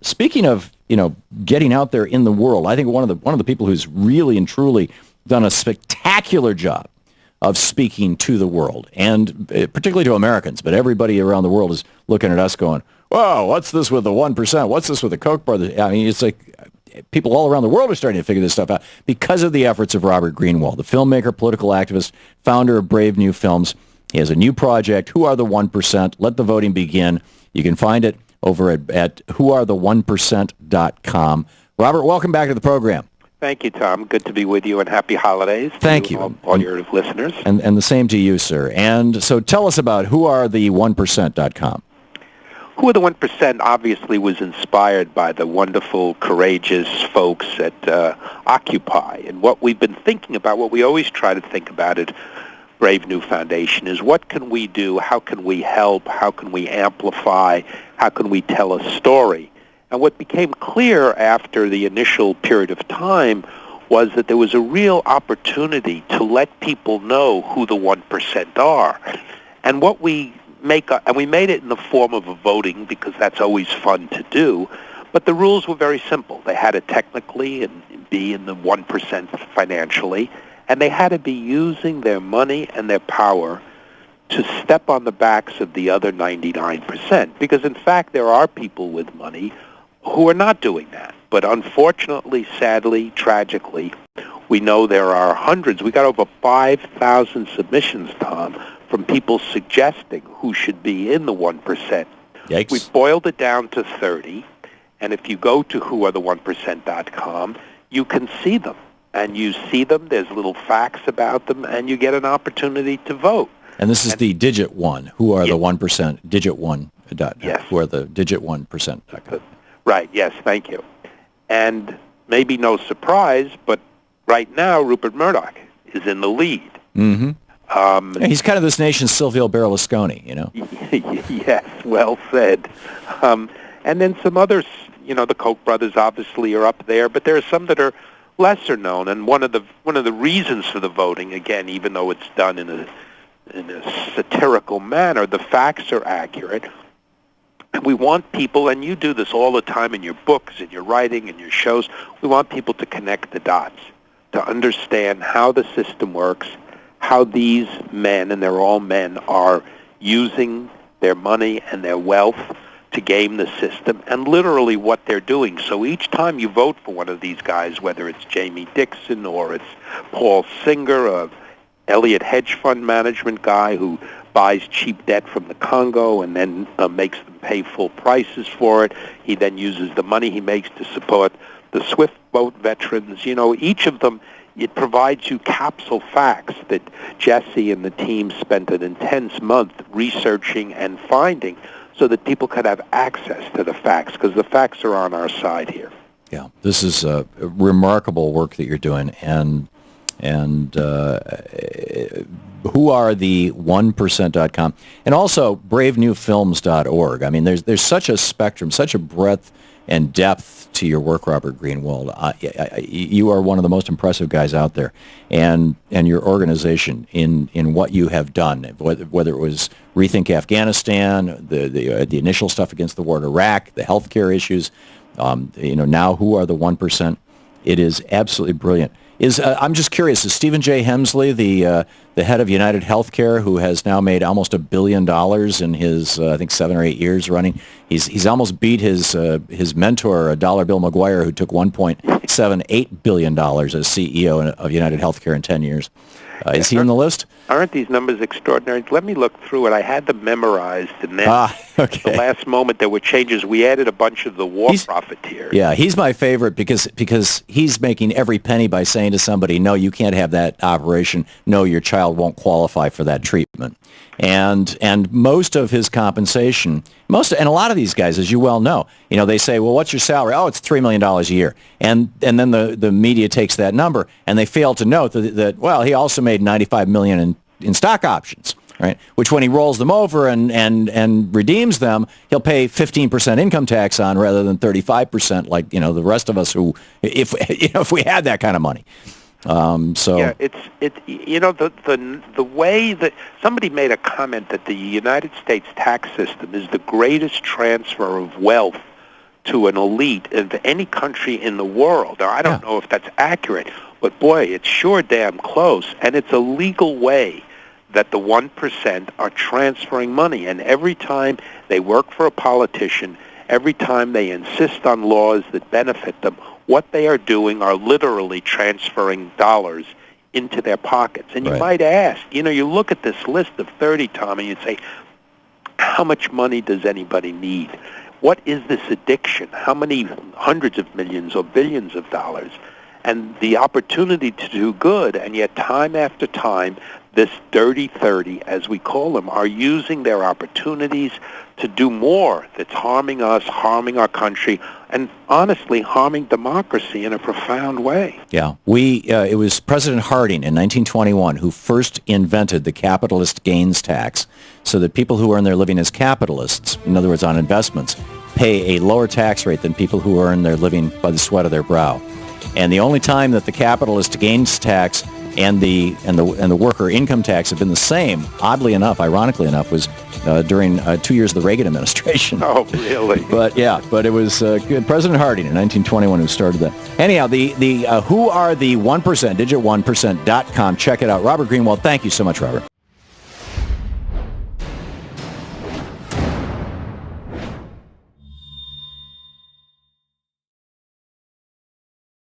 speaking of, getting out there in the world, I think one of the people who's really and truly done a spectacular job of speaking to the world, and particularly to Americans, but everybody around the world is looking at us going, whoa, what's this with the 1%? What's this with the Koch brothers? I mean, it's like people all around the world are starting to figure this stuff out because of the efforts of Robert Greenwald, the filmmaker, political activist, founder of Brave New Films. He has a new project, Who Are the 1%? Let the voting begin. You can find it over at whoarethe1%.com. Robert, welcome back to the program. Thank you, Tom. Good to be with you, and happy holidays. Thank you. All your listeners. And the same to you, sir. And so tell us about whoarethe1%.com. Who Are the 1% obviously was inspired by the wonderful, courageous folks at Occupy. And what we've been thinking about, what we always try to think about at Brave New Foundation is what can we do, how can we help, how can we amplify, how can we tell a story. And what became clear after the initial period of time was that there was a real opportunity to let people know who the 1% are. And what we and we made it in the form of a voting because that's always fun to do, but the rules were very simple. They had to technically and be in the 1% financially, and they had to be using their money and their power to step on the backs of the other 99%. Because in fact, there are people with money who are not doing that. But unfortunately, sadly, tragically, we know there are hundreds. We got over 5,000 submissions, Tom, from people suggesting who should be in the 1%. Yikes. We've boiled it down to 30, and if you go to whoarethe1%.com, you can see them. And you see them, there's little facts about them, and you get an opportunity to vote. And this is the digit 1, Who Are the 1%, digit 1, yes. Who Are the digit 1%.com. Right, yes, thank you. And maybe no surprise, but right now Rupert Murdoch is in the lead. Mm-hmm. He's kind of this nation's Silvio Berlusconi, Yes, well said. And then some others, the Koch brothers obviously are up there, but there are some that are lesser known. And one of the reasons for the voting, again, even though it's done in a satirical manner, the facts are accurate. And we want people, and you do this all the time in your books, in your writing, in your shows, we want people to connect the dots, to understand how the system works, how these men, and they're all men, are using their money and their wealth to game the system, and literally what they're doing. So each time you vote for one of these guys, whether it's Jamie Dixon or it's Paul Singer, a Elliott hedge fund management guy who buys cheap debt from the Congo and then makes them pay full prices for it. He then uses the money he makes to support the Swift boat veterans. Each of them, it provides you capsule facts that Jesse and the team spent an intense month researching and finding so that people could have access to the facts, because the facts are on our side here. Yeah, this is remarkable work that you're doing, and whoarethe1%.com, and also bravenewfilms.org. I mean, there's such a spectrum, such a breadth and depth to your work, Robert Greenwald. You are one of the most impressive guys out there, and your organization in what you have done, whether it was Rethink Afghanistan, the initial stuff against the war in Iraq, the healthcare issues, now Who Are the 1%? It is absolutely brilliant. I'm just curious, is Stephen J. Hemsley, the head of United Healthcare, who has now made almost $1 billion in his, I think, 7 or 8 years running, he's almost beat his mentor, Dollar Bill McGuire, who took $1.78 billion as CEO of United Healthcare in 10 years. Is he on the list? Aren't these numbers extraordinary? Let me look through it. I had them memorized, and then at the last moment there were changes. We added a bunch of the war profiteers. Yeah, he's my favorite because he's making every penny by saying to somebody, no, you can't have that operation. No, your child won't qualify for that treatment. And most of his compensation, and a lot of these guys, as you well know, they say, well, what's your salary? Oh, it's $3 million a year. And then the media takes that number, and they fail to note that well, he also made $95 million in stock options, right? Which when he rolls them over and redeems them, he'll pay 15% income tax on rather than 35%, like the rest of us who, if we had that kind of money. Yeah, the way that somebody made a comment that the United States tax system is the greatest transfer of wealth to an elite of any country in the world. Now, I don't know if that's accurate, but boy, it's sure damn close, and it's a legal way that the 1% are transferring money. And every time they work for a politician, every time they insist on laws that benefit them, what they are doing are literally transferring dollars into their pockets. And you might ask, you look at this list of 30, Tom, and you'd say, how much money does anybody need? What is this addiction? How many hundreds of millions or billions of dollars? And the opportunity to do good, and yet time after time, this dirty 30, as we call them, are using their opportunities to do more that's harming us, harming our country, and honestly harming democracy in a profound way. Yeah. It was President Harding in 1921 who first invented the capitalist gains tax so that people who earn their living as capitalists, in other words on investments, pay a lower tax rate than people who earn their living by the sweat of their brow. And the only time that the capitalist gains tax and the worker income tax have been the same, oddly enough, ironically enough, was during 2 years of the Reagan administration. Oh, really? But it was President Harding in 1921 who started that. Anyhow, the who are the 1%, digit1%.com. Check it out. Robert Greenwald, thank you so much, Robert.